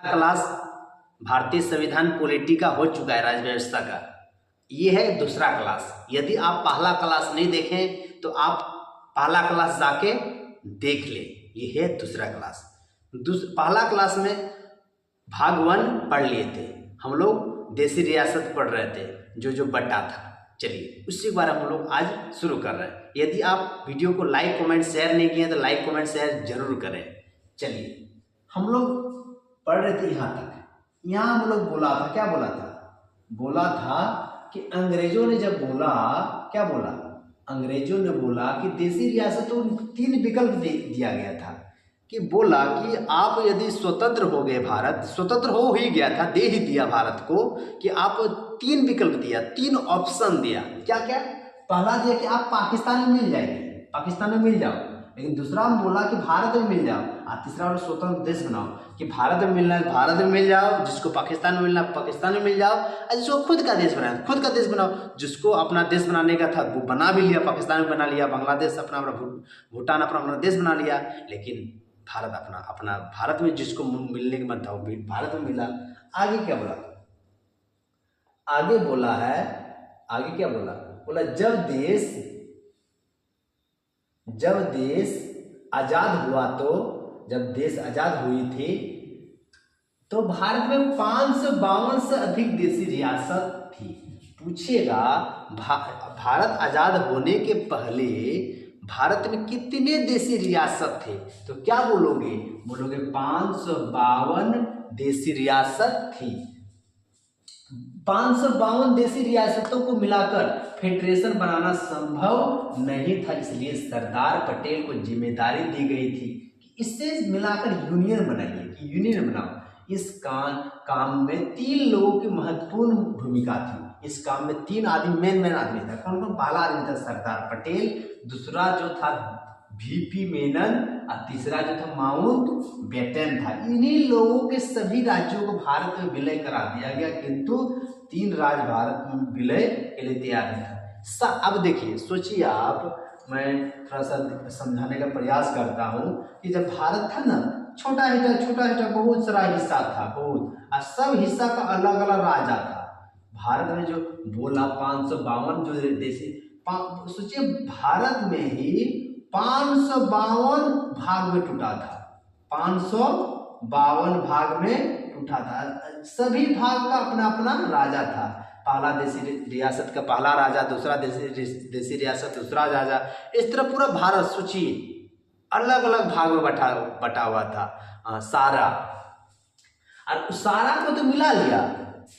Class भारतीय संविधान polity का हो चुका है, राज्य व्यवस्था का। ये है दूसरा क्लास। यदि आप पहला क्लास नहीं देखें तो आप पहला क्लास जाके देख लें। ये है दूसरा क्लास। पहला क्लास में भाग 1 पढ़ लिए थे हम लोग, देशी रियासत पढ़ रहे थे, जो बटा था। चलिए उसी के बारे में हम लोग आज शुरू कर रहे हैं। यदि आप वीडियो को लाइक कमेंट शेयर नहीं किए तो लाइक कमेंट शेयर जरूर करें। चलिए हम लोग पढ़ रहे थे यहाँ तक। यहाँ हम लोग बोला था, क्या बोला था? बोला था कि अंग्रेजों ने जब बोला, क्या बोला? अंग्रेजों ने बोला कि देशी रियासतों को 3 विकल्प दिया गया था। कि बोला कि आप यदि स्वतंत्र हो गए, भारत स्वतंत्र हो ही गया था, दे ही दिया भारत को, कि आप 3 विकल्प दिया, 3 ऑप्शन दिया। क्या क्या? पहला दिया कि आप पाकिस्तान में मिल जाएंगे, पाकिस्तान में मिल जाओ। लेकिन दूसरा हम बोला कि भारत में मिल जाओ। और तीसरा वाला स्वतंत्र देश बनाओ, कि भारत में मिलना है भारत में मिल जाओ, जिसको पाकिस्तान में मिलना है पाकिस्तान में मिल जाओ, और जिसको खुद का देश बनाना खुद का देश बनाओ। जिसको अपना देश बनाने का था वो बना भी लिया, पाकिस्तान में बना लिया, बांग्लादेश अपना भूटान अपना देश बना लिया। लेकिन भारत अपना भारत में जिसको मिलने का मन था वो भारत में मिला। आगे क्या बोला? आगे बोला है, आगे क्या बोला? बोला जब देश आजाद हुआ, तो जब देश आजाद हुई थी तो भारत में 552 से अधिक देशी रियासत थी। पूछेगा भारत आजाद होने के पहले भारत में कितने देशी रियासत थे, तो क्या बोलोगे? बोलोगे 552 देशी रियासत थी। 552 देशी रियासतों को मिलाकर फेडरेशन बनाना संभव नहीं था, इसलिए सरदार पटेल को जिम्मेदारी दी गई थी कि इससे मिलाकर यूनियन बनाइए, कि यूनियन बनाओ। इस काम में 3 लोगों की महत्वपूर्ण भूमिका थी। इस काम में 3 आदमी मेन आदमी था। कौन? पहला आदमी था सरदार पटेल, दूसरा जो था वीपी मेनन, और तीसरा जो था माउंट बेटन था। इन्हीं लोगों के सभी राज्यों को भारत में विलय करा दिया गया, किंतु 3 राज्य भारत में विलय के लिए तैयार नहीं था। अब देखिए, सोचिए आप, मैं थोड़ा सा समझाने का प्रयास करता हूँ कि जब भारत था ना, छोटा हिस्सा बहुत सारा हिस्सा था, बहुत, और सब हिस्सा का अलग अलग राजा था। भारत में जो बोला 552 जो देशी, सोचिए भारत में ही 552 भाग में टूटा था। 552 भाग में टूटा था। सभी भाग का अपना अपना राजा था। पहला देशी रियासत का पहला राजा, दूसरा देशी रियासत दूसरा राजा। इस तरह पूरा भारत सोचिए अलग अलग भाग में बटा हुआ था। सारा, और सारा को तो मिला लिया,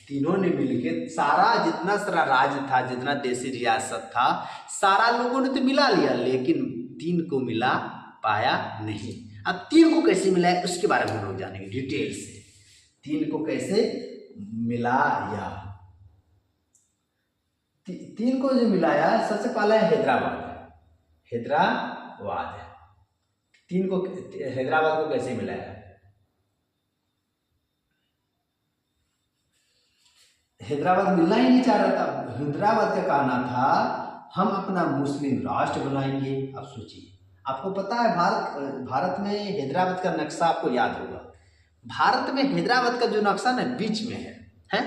तीनों ने मिलके सारा, जितना सारा राज्य था, जितना देशी रियासत था, सारा लोगों ने तो मिला लिया, लेकिन 3 को मिला पाया नहीं। अब 3 को कैसे मिला है उसके बारे में हम लोग जानेंगे डिटेल से। 3 को कैसे मिलाया? 3 को जो मिलाया, सबसे पहला है हैदराबाद। 3 को, हैदराबाद को कैसे मिलाया? हैदराबाद मिलना ही नहीं चाह रहा था। हैदराबाद का कहना था हम अपना मुस्लिम राष्ट्र बनाएंगे। अब सोचिए, आपको पता है भारत में हैदराबाद का नक्शा आपको याद होगा। भारत में हैदराबाद का जो नक्शा ना बीच में है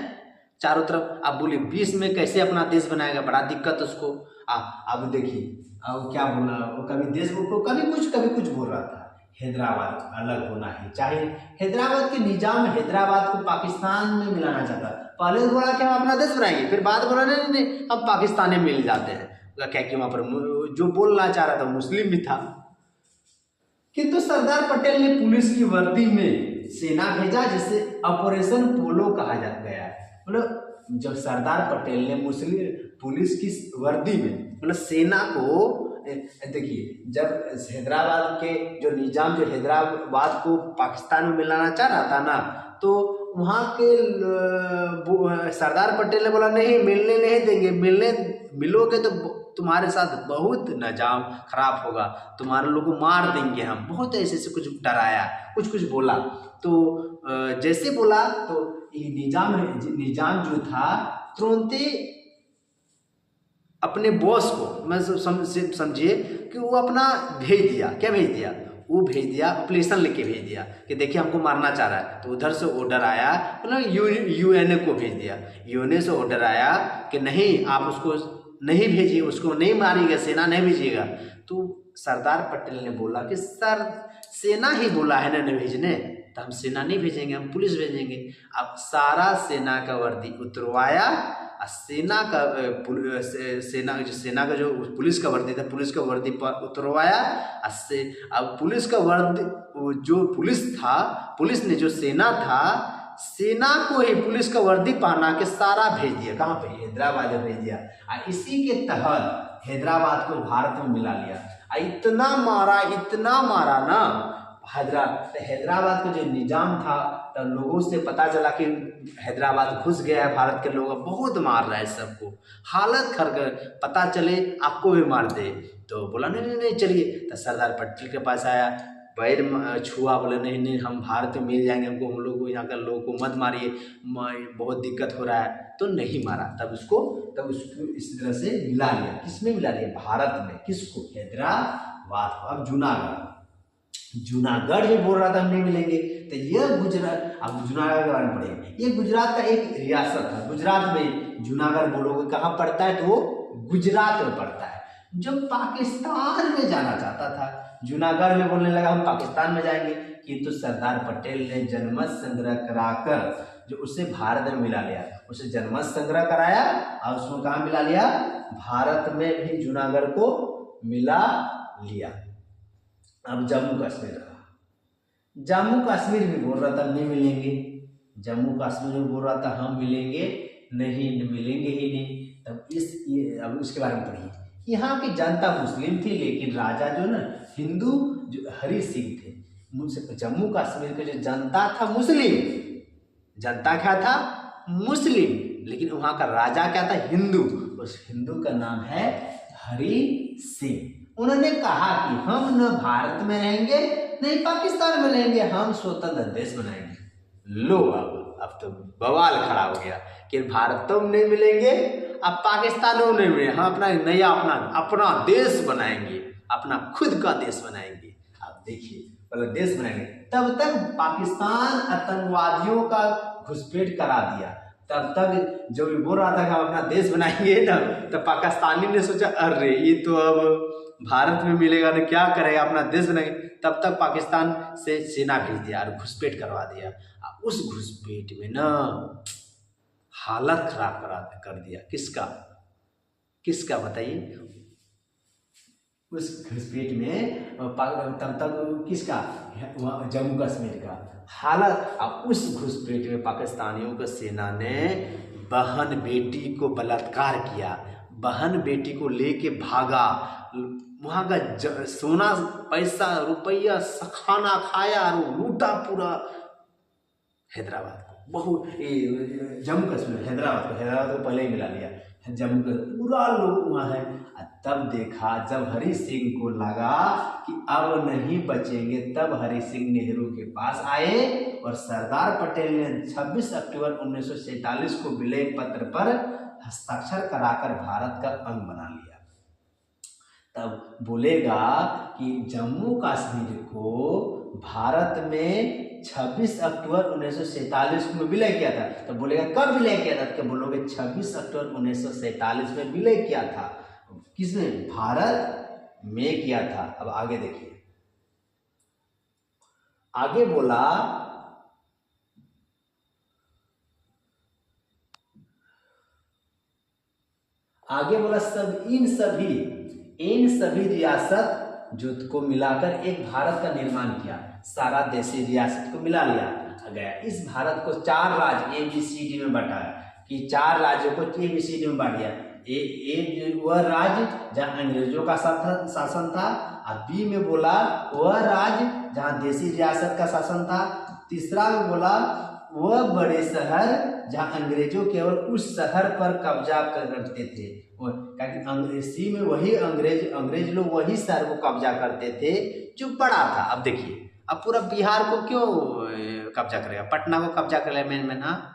चारों तरफ। आप बोलिए बीच में कैसे अपना देश बनाएगा? बड़ा दिक्कत उसको। अब देखिए, अब क्या बोला वो, कभी देश को कभी कुछ बोल रहा था। हैदराबाद अलग होना है, चाहे हैदराबाद के निजाम हैदराबाद को पाकिस्तान में मिलाना चाहता। पहले बोला कि हम अपना देश बनाएंगे, फिर बाद बोला नहीं हम पाकिस्तान में मिल जाते हैं। क्या कि वहाँ पर जो बोलना चाह रहा था मुस्लिम भी था। किंतु सरदार पटेल ने पुलिस की वर्दी में सेना भेजा, जिसे ऑपरेशन पोलो कहा गया। मतलब जब सरदार पटेल ने मुस्लिम पुलिस की वर्दी में, मतलब सेना को, देखिए जब हैदराबाद के जो निजाम, जो हैदराबाद को पाकिस्तान में मिलाना चाह रहा था ना, तो वहाँ के सरदार पटेल ने बोला नहीं, मिलने नहीं देंगे, मिलोगे तो तुम्हारे साथ बहुत निजाम खराब होगा, तुम्हारे लोगों को मार देंगे हम। बहुत ऐसे कुछ डराया, कुछ बोला। तो जैसे बोला तो निजाम जो था तुरंत अपने बॉस को, मैं समझिए कि वो अपना भेज दिया। क्या भेज दिया? वो भेज दिया, एप्लीकेशन लिख के भेज दिया कि देखिए हमको मारना चाह रहा है। तो उधर से ऑर्डर आया, मतलब यूएनए को भेज दिया, यूएनए से ऑर्डर आया कि नहीं आप उसको नहीं भेजिए, उसको नहीं मारिएगा, सेना नहीं भेजिएगा। तो सरदार पटेल ने बोला कि सर सेना ही बोला है ना नहीं भेजने, तो हम सेना नहीं भेजेंगे, हम पुलिस भेजेंगे। अब सारा सेना का वर्दी उतरवाया, सेना का सेना का जो पुलिस का वर्दी था, पुलिस का वर्दी पर उतरवाया। अब पुलिस का वर्दी, जो पुलिस था, पुलिस ने जो सेना था, सेना को ही पुलिस का वर्दी पहना के सारा भेज दिया। कहाँ पे? हैदराबाद में भेज दिया। और इसी के तहत हैदराबाद को भारत में मिला लिया। इतना मारा ना हैदराबाद का जो निजाम था, तब लोगों से पता चला कि हैदराबाद घुस गया है, भारत के लोग बहुत मार रहा है सबको, हालत खर पता चले आपको भी मार दे। तो बोला नहीं चलिए। तो सरदार पटेल के पास आया, पैर छुआ, बोले नहीं हम भारत में मिल जाएंगे, हमको, हम लोग को यहाँ के लोगों को मत मारिए, बहुत दिक्कत हो रहा है। तो नहीं मारा। तब उसको इस तरह से मिला लिया। किसमें मिला लिया? भारत में। किसको? हैदराबाद। अब जूनागढ़ भी बोल रहा था हम नहीं मिलेंगे। तो यह गुजरात, अब जूनागढ़ के बारे में पढ़ेंगे। ये गुजरात का एक रियासत है। गुजरात में जूनागढ़ बोलोगे कहाँ पड़ता है? तो वो गुजरात में पड़ता है। जब पाकिस्तान में जाना चाहता था, जूनागढ़ में बोलने लगा हम पाकिस्तान में जाएंगे, किंतु सरदार पटेल ने जनमत संग्रह कराकर जो उसे भारत में मिला लिया, उसे जनमत संग्रह कराया और उसको कहाँ मिला लिया? भारत में भी जूनागढ़ को मिला लिया। अब जम्मू कश्मीर रहा। जम्मू कश्मीर भी बोल रहा था नहीं मिलेंगे, जम्मू कश्मीर में बोल रहा था हम मिलेंगे नहीं, मिलेंगे ही नहीं। तब अब उसके बारे में पढ़िए। यहाँ की जनता मुस्लिम थी, लेकिन राजा जो ना हिंदू, जो हरि सिंह थे। जम्मू कश्मीर का जो जनता था मुस्लिम, जनता क्या था? मुस्लिम, लेकिन वहाँ का राजा क्या था? हिंदू। उस हिंदू का नाम है हरि सिंह। उन्होंने कहा कि हम न भारत में रहेंगे नहीं पाकिस्तान में रहेंगे, हम स्वतंत्र देश बनाएंगे। लो अब तो बवाल खड़ा हो गया कि भारत तो नहीं मिलेंगे, अब पाकिस्तान में नहीं मिलेंगे, हम अपना नया अपना देश बनाएंगे, अपना खुद का देश बनाएंगे। अब देखिए, मतलब देश बनाएंगे। तब तक पाकिस्तान आतंकवादियों का घुसपैठ करा दिया। तब तक जो भी बोल रहा था कि हम अपना देश बनाएंगे ना, तो पाकिस्तानी ने सोचा अरे ये तो अब भारत में मिलेगा ना, क्या करेगा, अपना देश बनाएंगे। तब तक पाकिस्तान से सेना भेज दिया और घुसपैठ करवा दिया। उस घुसपैठ में ना हालत खराब कर दिया। किसका बताइए? उस घुसपैठ में तब तक किसका? जम्मू कश्मीर का हालत। अब उस घुसपैठ में पाकिस्तानियों की सेना ने बहन बेटी को बलात्कार किया, बहन बेटी को लेके भागा, वहाँ का सोना पैसा रुपया खाना खाया और लूटा पूरा हैदराबाद को, जम्मू कश्मीर, हैदराबाद को पहले ही मिला लिया। जम्मू का पूरा लोग वहाँ है। तब देखा, जब हरि सिंह को लगा कि अब नहीं बचेंगे, तब हरि सिंह नेहरू के पास आए और सरदार पटेल ने 26 अक्टूबर 1947 को विलय पत्र पर हस्ताक्षर कराकर भारत का अंग बना लिया। तब बोलेगा कि जम्मू कश्मीर को भारत में 26 अक्टूबर 1947 में विलय किया था। तो बोलेगा कब विलय किया था? तो बोलोगे 26 अक्टूबर 1947 में विलय किया था। किसने? भारत में किया था। अब आगे देखिए, आगे बोला सब इन सभी रियासत जुट को मिलाकर एक भारत का निर्माण किया। सारा देशी रियासत को मिला लिया गया। इस भारत को 4 राज्य ABCD में बांटा कि 4 राज्यों को ABCD में बांट दिया। वह राज्य जहाँ अंग्रेजों का शासन था, और बी में बोला वह राज्य जहाँ देशी रियासत का शासन था। तीसरा में बोला वह बड़े शहर जहाँ अंग्रेजों केवल उस शहर पर कब्जा करते थे। सी में वही अंग्रेज लोग वही शहर को कब्जा करते थे जो बड़ा था। अब देखिए, अब पूरा बिहार को क्यों कब्जा करेगा? पटना को कब्जा कर लिया मेन। हाँ,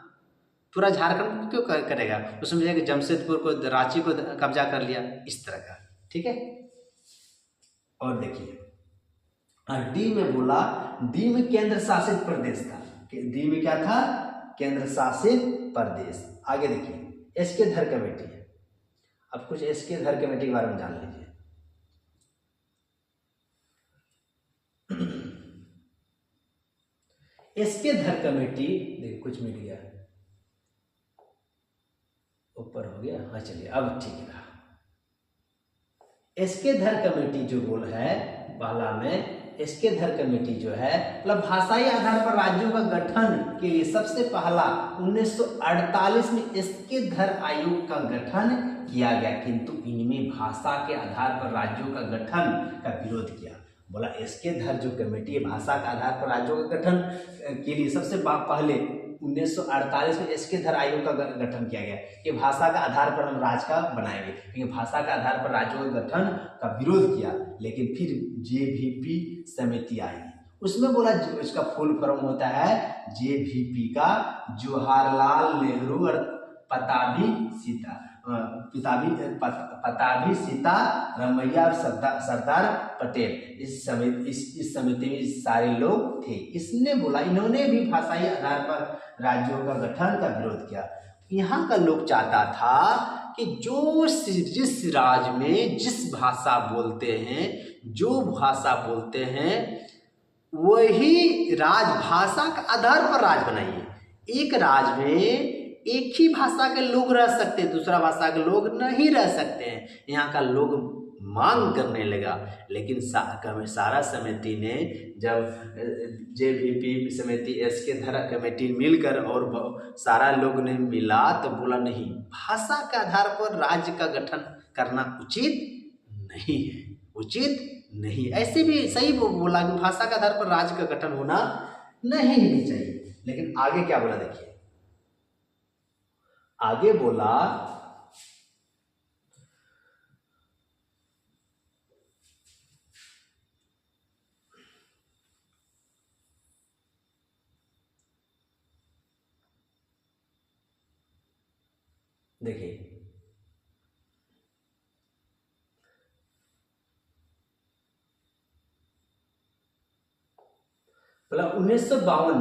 पूरा झारखंड को क्यों करेगा? उसमें जमशेदपुर को, रांची को कब्जा कर लिया, इस तरह का। ठीक है। और देखिए, और डी में बोला, डी में केंद्र शासित प्रदेश था। डी में क्या था? केंद्र शासित प्रदेश। आगे देखिए, एस के धर कमेटी है। अब कुछ एस के धर कमेटी के बारे में जान लीजिए। एस के धर कमेटी, देखिए कुछ मिल गया, ऊपर हो गया, हाँ चलिए अब ठीक रहा। एस के धर कमेटी जो बोल है पहला में, एस के धर कमेटी जो है मतलब भाषाई आधार पर राज्यों का गठन के लिए सबसे पहला 1948 में एस के धर आयोग का गठन किया गया, किंतु इनमें भाषा के आधार पर राज्यों का गठन का विरोध किया। बोला एस के धर जो कमेटी है भाषा के आधार पर राज्यों का गठन के लिए सबसे पहले 1948 में एस के धर आयोग का गठन किया गया कि भाषा का आधार पर हम राज्य का बनाएंगे, क्योंकि भाषा के आधार पर राज्यों के गठन का विरोध किया। लेकिन फिर जेवीपी समिति आई, उसमें बोला इसका फुल फॉर्म होता है जेवीपी का जवाहरलाल नेहरू और पताभी सीता रमैया और सरदार पटेल। इस समिति में सारे लोग थे। इसने बोला, इन्होंने भी भाषाई आधार पर राज्यों का गठन का विरोध किया। यहाँ का लोग चाहता था कि जिस राज्य में जिस भाषा बोलते हैं, जो भाषा बोलते हैं वही राजभाषा के आधार पर राज्य बनाइए। एक राज्य में एक ही भाषा के लोग रह सकते हैं, दूसरा भाषा के लोग नहीं रह सकते हैं। यहाँ का लोग मांग करने लगा, लेकिन सारा समिति ने, जब जेवीपी समिति एस के धर कमेटी मिलकर और सारा लोग ने मिला तो बोला नहीं, भाषा के आधार पर राज्य का गठन करना उचित नहीं है, उचित नहीं। ऐसे भी सही बोला कि भाषा के आधार पर राज्य का गठन होना नहीं चाहिए। लेकिन आगे क्या बोला देखिए, आगे बोला देखिए, बोला 1952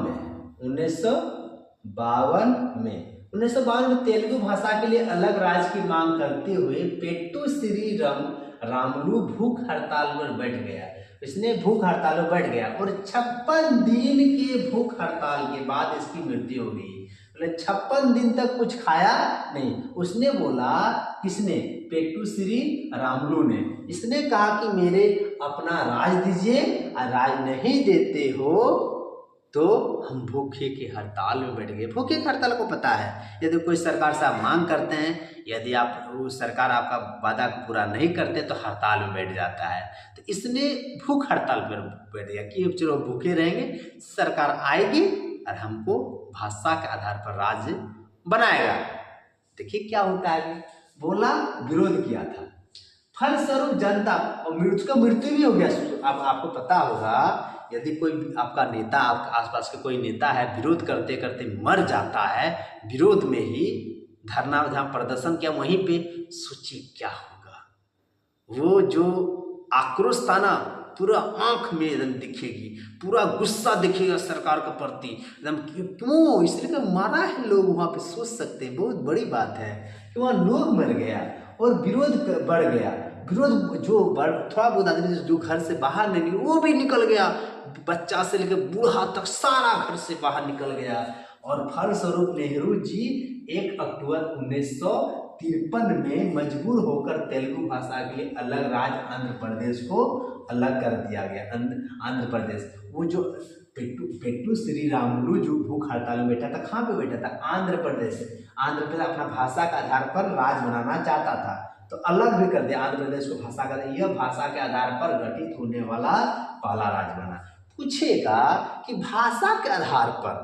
में तेलुगु भाषा के लिए अलग राज्य की मांग करते हुए पेट्टू श्री रामुलु भूख हड़ताल पर बैठ गया। इसने भूख हड़ताल में बैठ गया और 56 दिन के भूख हड़ताल के बाद इसकी मृत्यु हो गई। 56 दिन तक कुछ खाया नहीं। उसने बोला, किसने? पेट्टू श्री रामुलु ने। इसने कहा कि मेरे अपना राज दीजिए, और राज नहीं देते हो तो हम भूखे की हड़ताल में बैठ गए। भूखे की हड़ताल को पता है, यदि कोई सरकार से आप मांग करते हैं, यदि आप वो सरकार आपका वादा पूरा नहीं करते तो हड़ताल में बैठ जाता है। तो इसने भूख हड़ताल पर बैठ गया कि चलो भूखे रहेंगे, सरकार आएगी और हमको भाषा के आधार पर राज्य बनाएगा। देखिए क्या होता है, बोला विरोध किया था, फलस्वरूप जनता और उसका मृत्यु भी हो गया। अब आपको पता होगा, यदि कोई आपका नेता, आपके आसपास के कोई नेता है, विरोध करते करते मर जाता है, विरोध में ही धरना जहाँ प्रदर्शन किया वहीं पे, सोचिए क्या होगा। वो जो आक्रोश था ना, पूरा आंख में एकदम दिखेगी, पूरा गुस्सा दिखेगा सरकार के प्रति एकदम। क्यों? इसलिए मारा है लोग वहाँ पे, सोच सकते हैं, बहुत बड़ी बात है कि वहाँ लोग मर गया और विरोध बढ़ गया। विरोध जो थोड़ा बहुत आदमी जो घर से बाहर नहीं निकल, वो भी निकल गया, बच्चा से लेकर बूढ़ा तक सारा घर से बाहर निकल गया। और फलस्वरूप नेहरू जी 1 अक्टूबर 1953 में मजबूर होकर तेलुगु भाषा के लिए अलग राज्य आंध्र प्रदेश को अलग कर दिया गया। आंध्र प्रदेश, वो जो पेट्टू श्री रामुलु जो भूख हड़ताल में बैठा था, कहाँ पे बैठा था? आंध्र प्रदेश। आंध्र प्रदेश अपना भाषा के आधार पर राज्य बनाना चाहता था, तो अलग भी कर दिया आंध्र प्रदेश को भाषा का। यह भाषा के आधार पर गठित होने वाला पहला राज्य बना। पूछेगा कि भाषा के आधार पर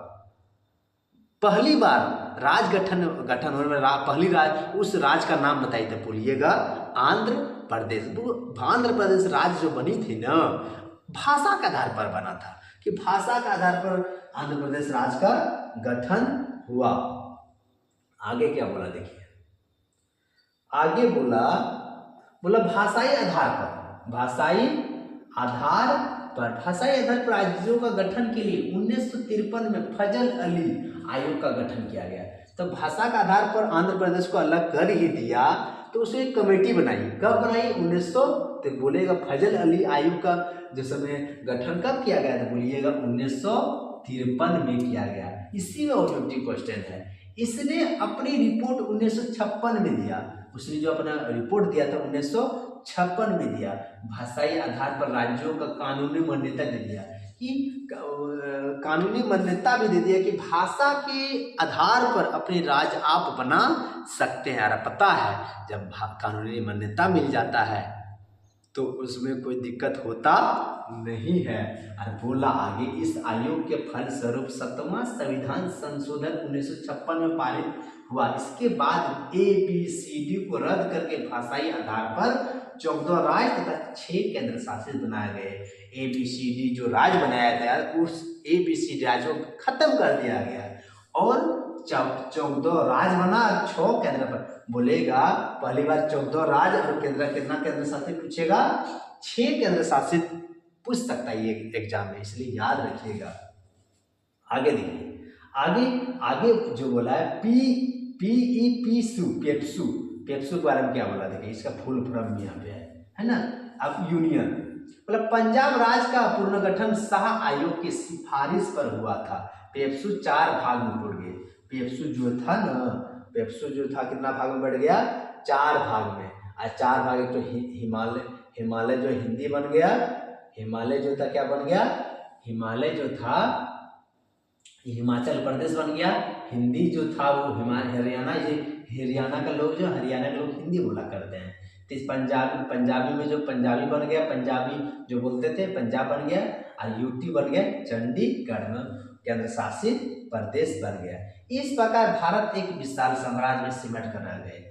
पहली बार राज्य गठन होने में पहली राज्य, उस राज्य का नाम बताइए तो बोलिएगा आंध्र प्रदेश। आंध्र प्रदेश राज्य जो बनी थी ना, भाषा के आधार पर बना था, कि भाषा के आधार पर आंध्र प्रदेश राज्य का गठन हुआ। आगे क्या बोला देखिए, आगे बोला भाषाई आधार पर भाषाई आधार पर राज्यों का गठन के लिए 1953 में फजल अली आयोग का गठन किया गया। तो भाषा का आधार पर आंध्र प्रदेश को अलग कर ही दिया, तो उसे एक कमेटी बनाई। कब बनाई? 1900, तो बोलेगा फजल अली आयोग का जो समय गठन कब किया गया, तो बोलिएगा 1953 में किया गया। इसी में ऑब्जेक्टिव क्वेश्चन है। इसने अपनी रिपोर्ट 1956 में दिया। उसने जो अपना रिपोर्ट दिया था 1956 में दिया। भाषाई आधार पर राज्यों का कानूनी मान्यता दे दिया कि कानूनी मान्यता भी दे दिया कि भाषा के आधार पर अपने राज्य आप बना सकते हैं। और पता है जब कानूनी मान्यता मिल जाता है तो उसमें कोई दिक्कत होता नहीं है। और बोला आगे, इस आयोग के फलस्वरूप 7वां संविधान संशोधन 1956 में पारित हुआ। इसके बाद ABCD को रद्द करके भाषाई आधार पर 14 राज्य तथा 6 केंद्र शासित बनाए गए। ABCD जो राज्य बनाया था उस ABCD राज्य को खत्म कर दिया गया और 14 राज्य बना, 6 केंद्र पर। बोलेगा पहली बार 14 राज्य और कितना केंद्र शासित पूछेगा, 6 केंद्र शासित पूछ सकता है ये एग्जाम में, इसलिए याद रखिएगा। आगे देखिए, आगे जो बोला है पेप्सू के बारे में क्या बोला, देखिए इसका फुल फॉर्म यहाँ पे है ना। अब यूनियन मतलब पंजाब राज्य का पुनर्गठन शाह आयोग की सिफारिश पर हुआ था। पेप्सू 4 भाग में टूट गए। पेप्सू जो था कितना भाग में बढ़ गया, 4 भाग में। और 4 भाग तो हिमालय जो हिंदी बन गया, हिमालय जो था क्या बन गया, हिमालय जो था हिमाचल प्रदेश बन गया। हिंदी जो था वो हरियाणा का लोग हिंदी बोला करते हैं। तो इस पंजाबी में जो पंजाबी बन गया, पंजाबी जो बोलते थे पंजाब बन गया। और यूटी बन गया चंडीगढ़ में केंद्र शासित प्रदेश बन गया। इस प्रकार भारत एक विशाल साम्राज्य में सिमट कर रह गए।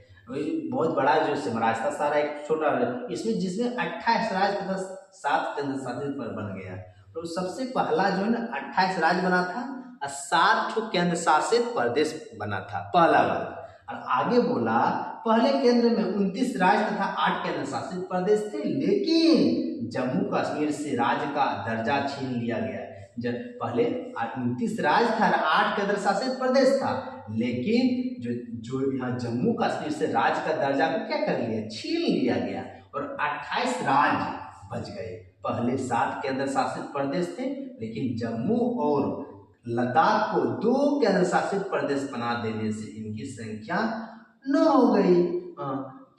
बहुत बड़ा जो साम्राज्य था सारा एक छोटा, इसमें जिसमें 28 राज्य तथा 7 केंद्र शासित बन गया। तो सबसे पहला जो है ना 28 राज्य बना था और 7 केंद्र शासित प्रदेश बना था, पहला वर्ग। और आगे बोला पहले केंद्र में 29 राज्य तथा 8 केंद्र शासित प्रदेश थे, लेकिन जम्मू कश्मीर से राज्य का दर्जा छीन लिया गया। जब पहले 29 राज्य था, 8 केंद्र शासित प्रदेश था, लेकिन जो यहाँ जम्मू कश्मीर से राज्य का दर्जा को क्या कर लिया, छीन लिया गया और 28 राज्य बच गए। पहले 7 केंद्र शासित प्रदेश थे, लेकिन जम्मू और लद्दाख को 2 केंद्र शासित प्रदेश बना देने से इनकी संख्या 9 हो गई।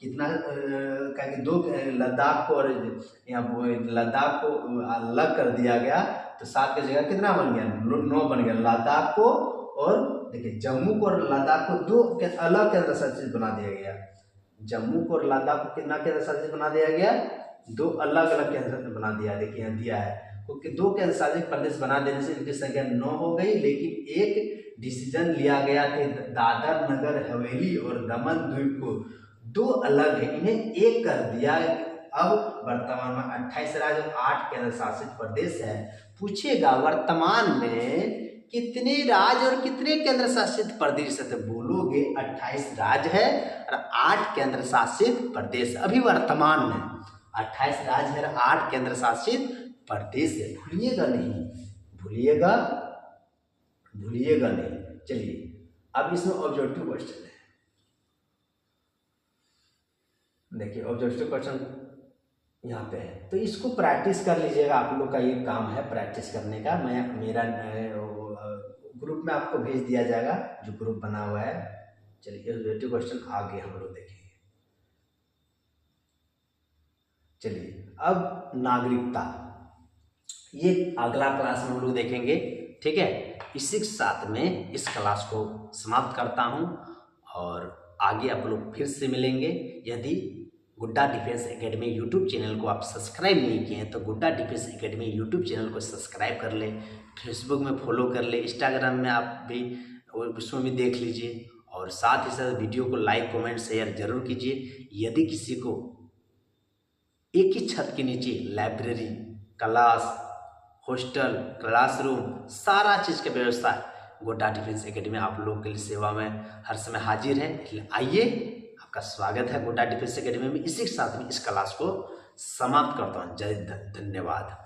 कितना क्या कि 2 लद्दाख को और यहाँ लद्दाख को अलग कर दिया गया, तो 7 की जगह कितना बन गया, 9 बन गया। लद्दाख को और देखिए जम्मू को और लद्दाख को 2 अलग केंद्र शासित बना दिया गया। जम्मू को और लद्दाख को कितना केंद्र शासित बना दिया गया, 2 अलग अलग केंद्र बना दिया। देखिए यहाँ दिया है क्योंकि 2 केंद्र शासित प्रदेश बना देने से इनकी संख्या 9 हो गई। लेकिन एक डिसीजन लिया गया कि दादर नगर हवेली और दमन द्वीप को 2 अलग है, इन्हें एक कर दिया। अब वर्तमान में 28 राज्य और 8 केंद्र शासित प्रदेश है। पूछेगा वर्तमान में कितने राज्य और कितने केंद्र शासित प्रदेश है, तो बोलोगे 28 राज्य है और 8 केंद्र शासित प्रदेश। अभी वर्तमान में 28 राज्य है और 8 केंद्र शासित प्रदेश है। भूलिएगा नहीं। चलिए अब इसमें ऑब्जेक्टिव क्वेश्चन है। देखिए ऑब्जेक्टिव क्वेश्चन यहाँ पे है, तो इसको प्रैक्टिस कर लीजिएगा। आप लोग का ये काम है प्रैक्टिस करने का। मेरा ग्रुप में आपको भेज दिया जाएगा, जो ग्रुप बना हुआ है। चलिए ऑब्जेक्टिव क्वेश्चन आगे हम लोग देखेंगे। चलिए अब नागरिकता, ये अगला क्लास में हम लोग देखेंगे, ठीक है। इसी के साथ में इस क्लास को समाप्त करता हूं और आगे आप लोग फिर से मिलेंगे। यदि गुड्डा डिफेंस एकेडमी यूट्यूब चैनल को आप सब्सक्राइब नहीं किए हैं तो गुड्डा डिफेंस एकेडमी यूट्यूब चैनल को सब्सक्राइब कर ले, फेसबुक में फॉलो कर ले, इंस्टाग्राम में आप भी उसमें भी देख लीजिए और साथ ही साथ वीडियो को लाइक कमेंट शेयर जरूर कीजिए। यदि किसी को एक ही छत के नीचे लाइब्रेरी, क्लास, हॉस्टल, क्लासरूम, सारा चीज़ की व्यवस्था है, गुड्डा डिफेंस एकेडमी आप लोगों के लिए सेवा में हर समय हाजिर है। इसलिए आइए, आपका स्वागत है गुड्डा डिफेंस एकेडमी में। इसी के साथ में इस क्लास को समाप्त करता हूँ। जय धन्यवाद।